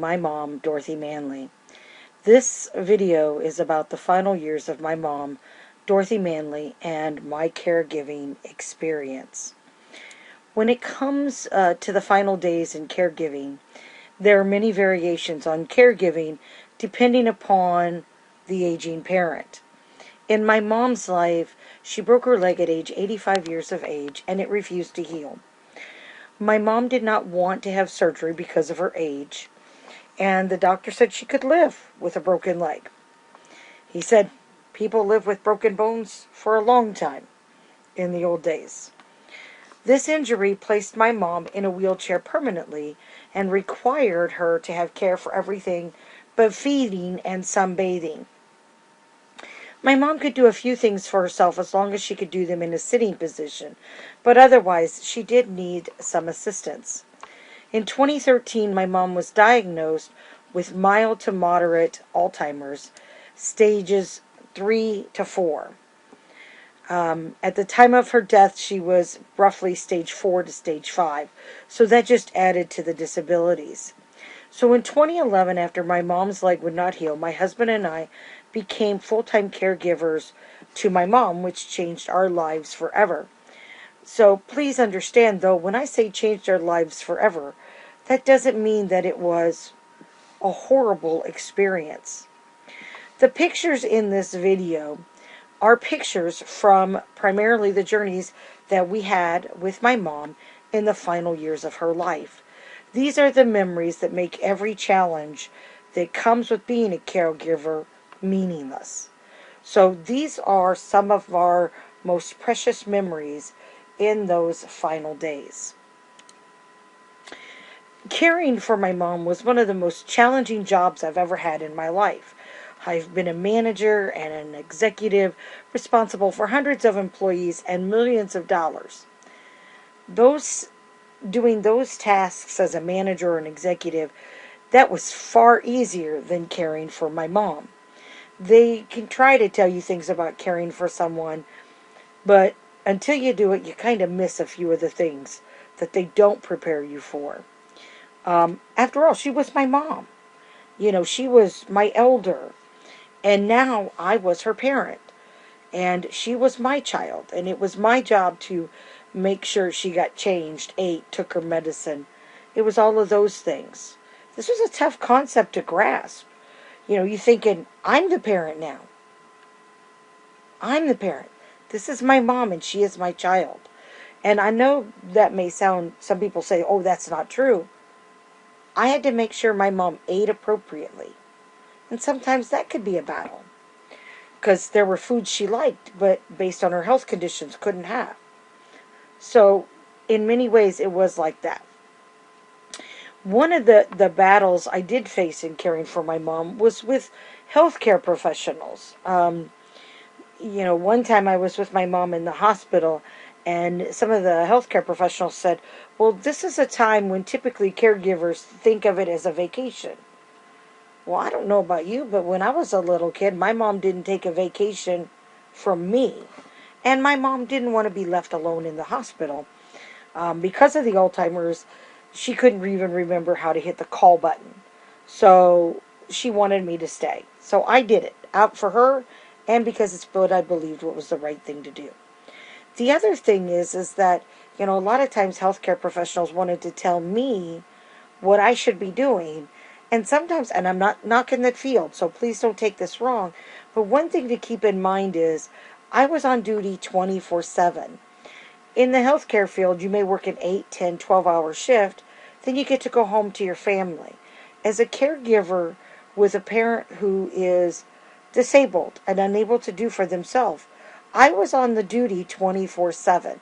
my mom, Dorothy Manley. This video is about the final years of my mom, Dorothy Manley, and my caregiving experience. When it comes to the final days in caregiving, there are many variations on caregiving depending upon the aging parent. In my mom's life, she broke her leg at age 85 years of age, and it refused to heal. My mom did not want to have surgery because of her age, and the doctor said she could live with a broken leg. He said people live with broken bones for a long time in the old days. This injury placed my mom in a wheelchair permanently and required her to have care for everything but feeding and some bathing. My mom could do a few things for herself as long as she could do them in a sitting position, but otherwise she did need some assistance. In 2013, my mom was diagnosed with mild to moderate Alzheimer's, stages 3 to 4. At the time of her death, she was roughly stage 4 to stage 5, so that just added to the disabilities. So in 2011, after my mom's leg would not heal, my husband and I became full-time caregivers to my mom, which changed our lives forever. So please understand, though, when I say changed our lives forever, that doesn't mean that it was a horrible experience. The pictures in this video are pictures from primarily the journeys that we had with my mom in the final years of her life. These are the memories that make every challenge that comes with being a caregiver meaningless. So these are some of our most precious memories in those final days. Caring for my mom was one of the most challenging jobs I've ever had in my life. I've been a manager and an executive responsible for hundreds of employees and millions of dollars. Doing those tasks as a manager or an executive, that was far easier than caring for my mom. They can try to tell you things about caring for someone, but until you do it, you kind of miss a few of the things that they don't prepare you for. After all, she was my mom. She was my elder. And now I was her parent. And she was my child. And it was my job to make sure she got changed, ate, took her medicine. It was all of those things. This was a tough concept to grasp. You're thinking, I'm the parent now. I'm the parent. This is my mom and she is my child. And I know that may sound, some people say, oh, that's not true. I had to make sure my mom ate appropriately. And sometimes that could be a battle. Because there were foods she liked, but based on her health conditions, couldn't have. So, in many ways, it was like that. One of the battles I did face in caring for my mom was with healthcare professionals. One time I was with my mom in the hospital, and some of the healthcare professionals said, well, this is a time when typically caregivers think of it as a vacation. Well, I don't know about you, but when I was a little kid, my mom didn't take a vacation from me. And my mom didn't want to be left alone in the hospital. Because of the Alzheimer's, she couldn't even remember how to hit the call button. So she wanted me to stay. So I did it, out for her, and because it's what I believed what was the right thing to do. The other thing is that, a lot of times healthcare professionals wanted to tell me what I should be doing. And sometimes, and I'm not knocking that field, so please don't take this wrong, but one thing to keep in mind is I was on duty 24/7. In the healthcare field, you may work an 8, 10, 12-hour shift, then you get to go home to your family. As a caregiver with a parent who is disabled and unable to do for themselves, I was on the duty 24/7.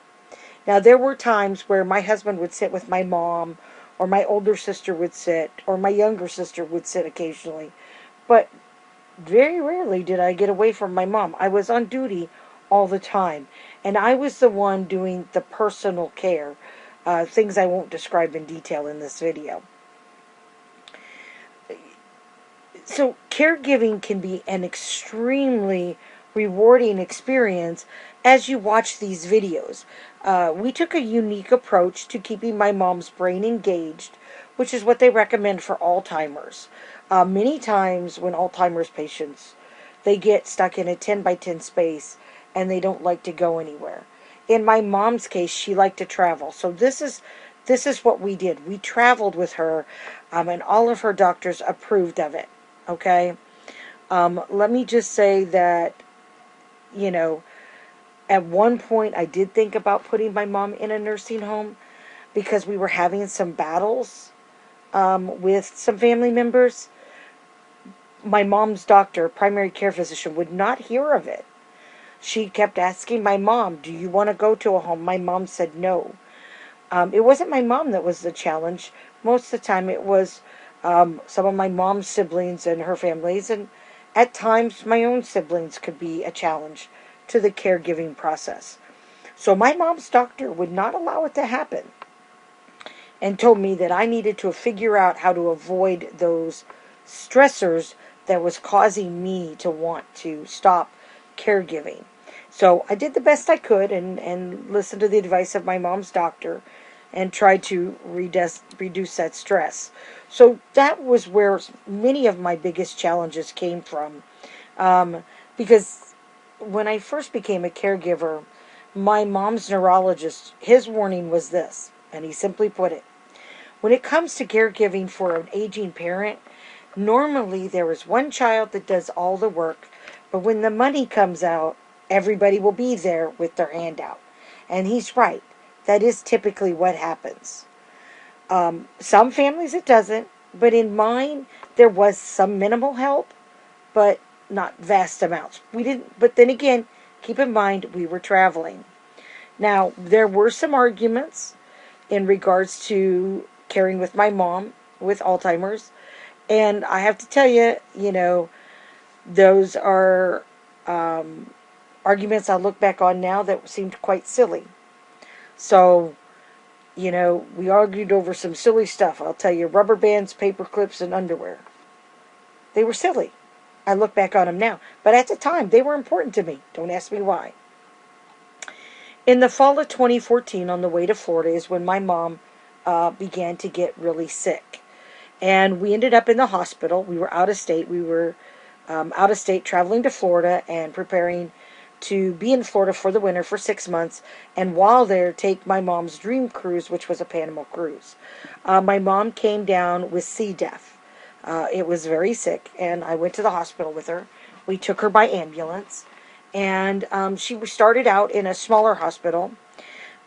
Now, there were times where my husband would sit with my mom, or my older sister would sit, or my younger sister would sit occasionally. But very rarely did I get away from my mom. I was on duty all the time. And I was the one doing the personal care, things I won't describe in detail in this video. So caregiving can be an extremely rewarding experience as you watch these videos. We took a unique approach to keeping my mom's brain engaged which is what they recommend for Alzheimer's. Many times when Alzheimer's patients, they get stuck in a 10 by 10 space and they don't like to go anywhere. In my mom's case, she liked to travel. So this is what we did. We traveled with her, and all of her doctors approved of it. Okay? Let me just say that, you know, at one point I did think about putting my mom in a nursing home because we were having some battles with some family members. My mom's doctor, primary care physician, would not hear of it. She kept asking my mom, do you want to go to a home? My mom said no. It wasn't my mom that was the challenge. Most of the time it was some of my mom's siblings and her families, and at times my own siblings could be a challenge to the caregiving process. So my mom's doctor would not allow it to happen and told me that I needed to figure out how to avoid those stressors that was causing me to want to stop caregiving. So I did the best I could and listened to the advice of my mom's doctor and tried to reduce that stress. So that was where many of my biggest challenges came from. Because when I first became a caregiver, my mom's neurologist, his warning was this, and he simply put it: when it comes to caregiving for an aging parent, normally there is one child that does all the work, but when the money comes out, everybody will be there with their hand out. And he's right. That is typically what happens. Some families it doesn't, but in mine there was some minimal help, but not vast amounts. We didn't. But then again, keep in mind we were traveling. Now there were some arguments in regards to caring with my mom with Alzheimer's, and I have to tell you, those are arguments I look back on now that seemed quite silly. So, we argued over some silly stuff. I'll tell you, rubber bands, paper clips, and underwear. They were silly. I look back on them now. But at the time, they were important to me. Don't ask me why. In the fall of 2014, on the way to Florida, is when my mom began to get really sick. And we ended up in the hospital. We were out of state. We were out of state traveling to Florida and preparing to be in Florida for the winter for 6 months, and while there, take my mom's dream cruise, which was a Panama cruise. My mom came down with C. diff. It was very sick, and I went to the hospital with her. We took her by ambulance, and she started out in a smaller hospital,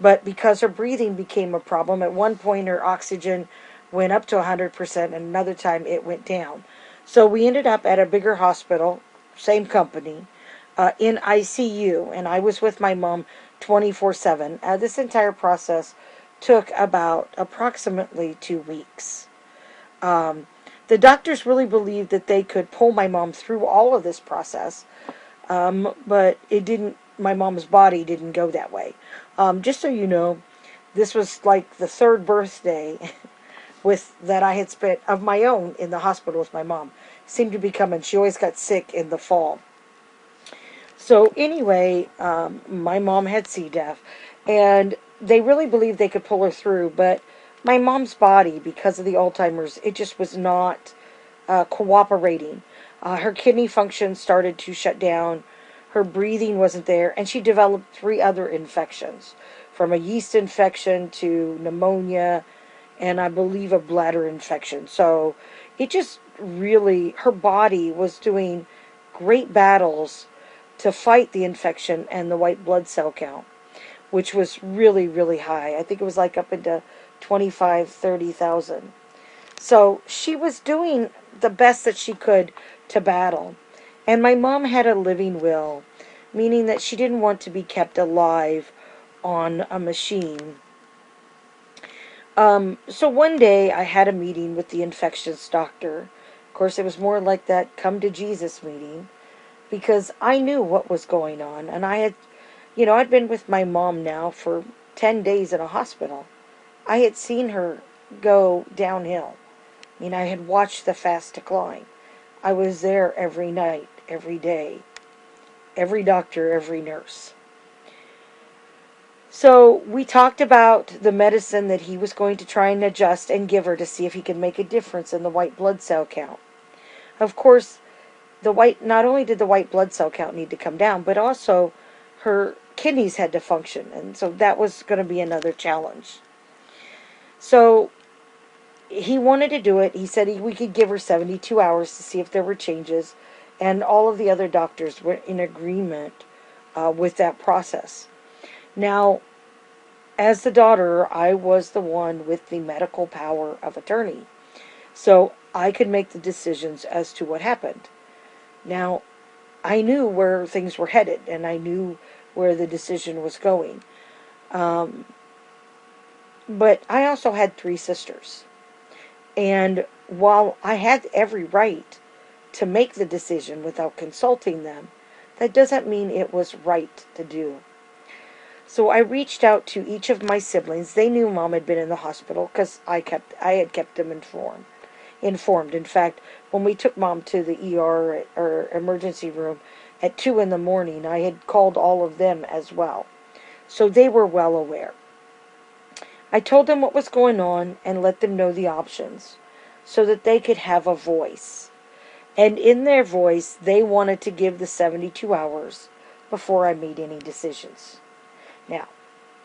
but because her breathing became a problem, at one point her oxygen went up to 100%, and another time it went down. So we ended up at a bigger hospital, same company, in ICU, and I was with my mom 24/7. This entire process took about approximately 2 weeks. The doctors really believed that they could pull my mom through all of this process, but it didn't. My mom's body didn't go that way. Just so you know, this was like the third birthday that I had spent of my own in the hospital with my mom. Seemed to be coming. She always got sick in the fall. So anyway, my mom had C. diff, and they really believed they could pull her through, but my mom's body, because of the Alzheimer's, it just was not cooperating. Her kidney function started to shut down, her breathing wasn't there, and she developed 3 other infections, from a yeast infection to pneumonia, and I believe a bladder infection. So it just really, her body was doing great battles to fight the infection and the white blood cell count, which was really, really high. I think it was like up into 25, 30,000. So she was doing the best that she could to battle. And my mom had a living will, meaning that she didn't want to be kept alive on a machine. So one day I had a meeting with the infectious doctor. Of course, it was more like that come to Jesus meeting, because I knew what was going on, and I'd been with my mom now for 10 days in a hospital. I had seen her go downhill. I had watched the fast decline. I was there every night, every day, every doctor, every nurse. So we talked about the medicine that he was going to try and adjust and give her to see if he could make a difference in the white blood cell count. Of course, not only did the white blood cell count need to come down, but also her kidneys had to function, and so that was going to be another challenge. So he wanted to do it. He said we could give her 72 hours to see if there were changes, and all of the other doctors were in agreement with that process. Now, as the daughter, I was the one with the medical power of attorney, so I could make the decisions as to what happened. Now, I knew where things were headed, and I knew where the decision was going. But I also had 3 sisters. And while I had every right to make the decision without consulting them, that doesn't mean it was right to do. So I reached out to each of my siblings. They knew Mom had been in the hospital because I had kept them informed. In fact, when we took Mom to the ER or emergency room at 2 in the morning, I had called all of them as well. So they were well aware. I told them what was going on and let them know the options so that they could have a voice. And in their voice, they wanted to give the 72 hours before I made any decisions. Now,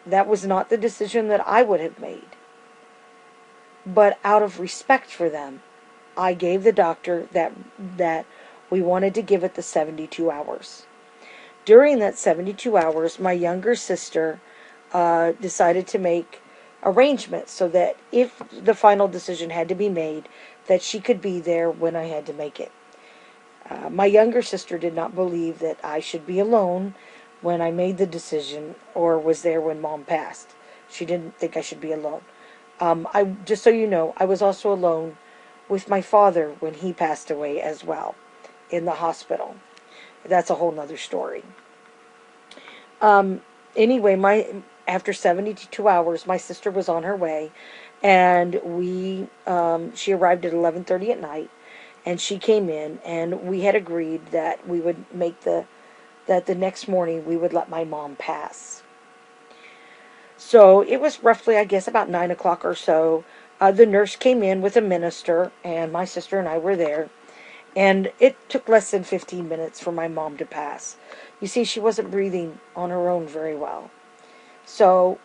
that was not the decision that I would have made. But out of respect for them, I gave the doctor that we wanted to give it the 72 hours. During that 72 hours, my younger sister decided to make arrangements so that if the final decision had to be made, that she could be there when I had to make it. My younger sister did not believe that I should be alone when I made the decision or was there when Mom passed. She didn't think I should be alone. Just so you know, I was also alone with my father when he passed away as well in the hospital. That's a whole nother story. Anyway, after 72 hours, my sister was on her way, and she arrived at 11:30 at night, and she came in, and we had agreed that we would that the next morning we would let my mom pass. So it was roughly, I guess, about 9 o'clock or so. The nurse came in with a minister, and my sister and I were there. And it took less than 15 minutes for my mom to pass. You see, she wasn't breathing on her own very well. So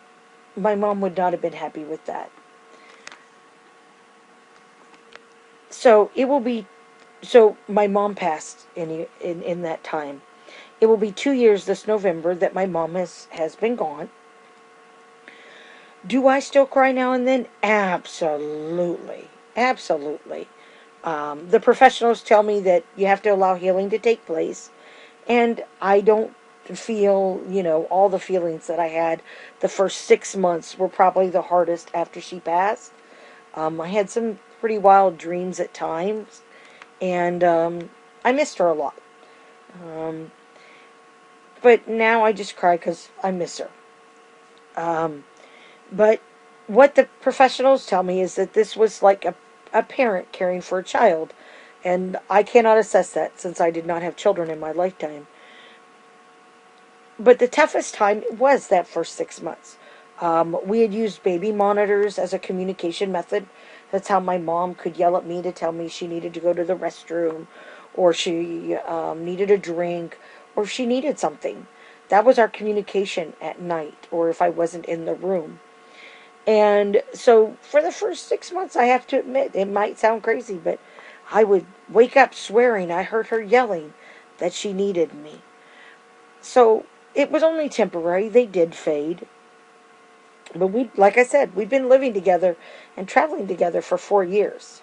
my mom would not have been happy with that. So my mom passed in that time. It will be 2 years this November that my mom has been gone. Do I still cry now and then? Absolutely. Absolutely. The professionals tell me that you have to allow healing to take place. And I don't feel, all the feelings that I had. The first 6 months were probably the hardest after she passed. I had some pretty wild dreams at times. And I missed her a lot. But now I just cry because I miss her. But what the professionals tell me is that this was like a parent caring for a child. And I cannot assess that since I did not have children in my lifetime. But the toughest time was that first 6 months. We had used baby monitors as a communication method. That's how my mom could yell at me to tell me she needed to go to the restroom, or she needed a drink, or if she needed something. That was our communication at night, or if I wasn't in the room. And so for the first 6 months, I have to admit, it might sound crazy, but I would wake up swearing I heard her yelling that she needed me. So it was only temporary. They did fade. But like I said, we've been living together and traveling together for 4 years.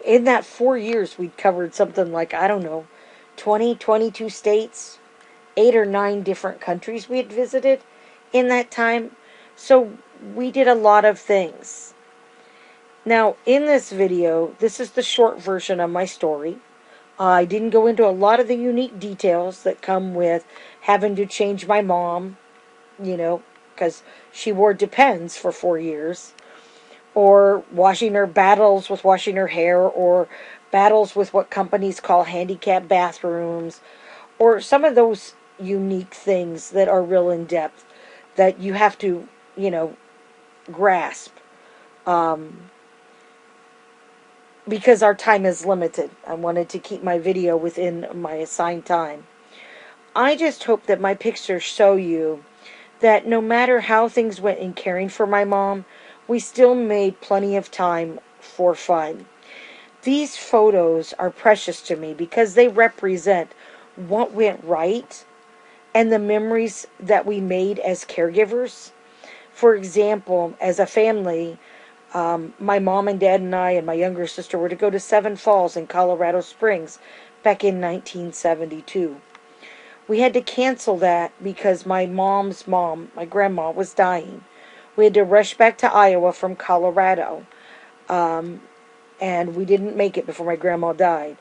In that 4 years, we'd covered something like, 22 states, 8 or 9 different countries we had visited in that time. So we did a lot of things. Now, in this video, this is the short version of my story. I didn't go into a lot of the unique details that come with having to change my mom, because she wore Depends for 4 years, or battles with washing her hair, or battles with what companies call handicap bathrooms, or some of those unique things that are real in depth that you have to, grasp. Um, because our time is limited. I wanted to keep my video within my assigned time. I just hope that my pictures show you that no matter how things went in caring for my mom, we still made plenty of time for fun. These photos are precious to me because they represent what went right and the memories that we made as caregivers. For example, as a family, my mom and dad and I and my younger sister were to go to Seven Falls in Colorado Springs back in 1972. We had to cancel that because my mom's mom, my grandma, was dying. We had to rush back to Iowa from Colorado, um, and we didn't make it before my grandma died.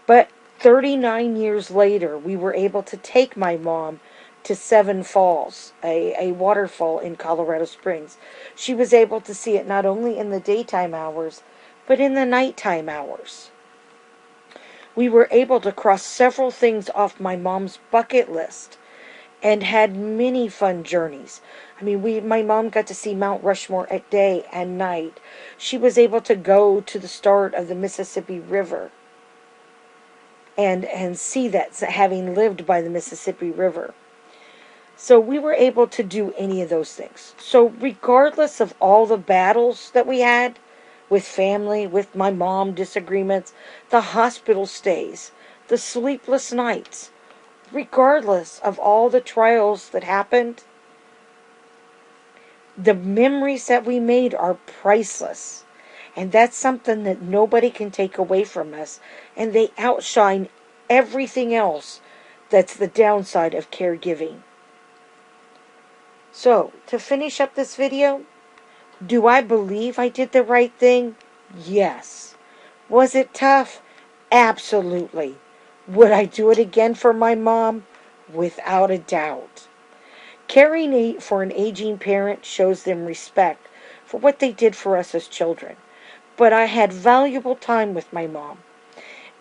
But 39 years later, we were able to take my mom to Seven Falls, a waterfall in Colorado Springs. She was able to see it not only in the daytime hours, but in the nighttime hours. We were able to cross several things off my mom's bucket list and had many fun journeys. I mean, my mom got to see Mount Rushmore at day and night. She was able to go to the start of the Mississippi River and see that, having lived by the Mississippi River. So we were able to do any of those things. So regardless of all the battles that we had with family, with my mom, disagreements, the hospital stays, the sleepless nights, regardless of all the trials that happened, the memories that we made are priceless. And that's something that nobody can take away from us. And they outshine everything else that's the downside of caregiving. So, to finish up this video, do I believe I did the right thing? Yes. Was it tough? Absolutely. Would I do it again for my mom? Without a doubt. Caring for an aging parent shows them respect for what they did for us as children. But I had valuable time with my mom.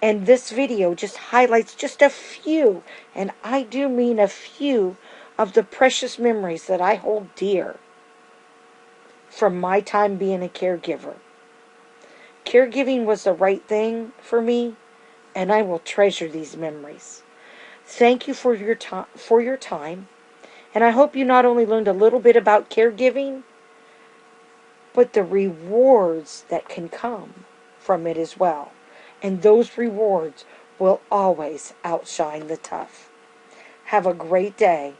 And this video just highlights just a few, and I do mean a few, of the precious memories that I hold dear from my time being a caregiver. Caregiving was the right thing for me, and I will treasure these memories. Thank you for your time, and I hope you not only learned a little bit about caregiving, but the rewards that can come from it as well. And those rewards will always outshine the tough. Have a great day.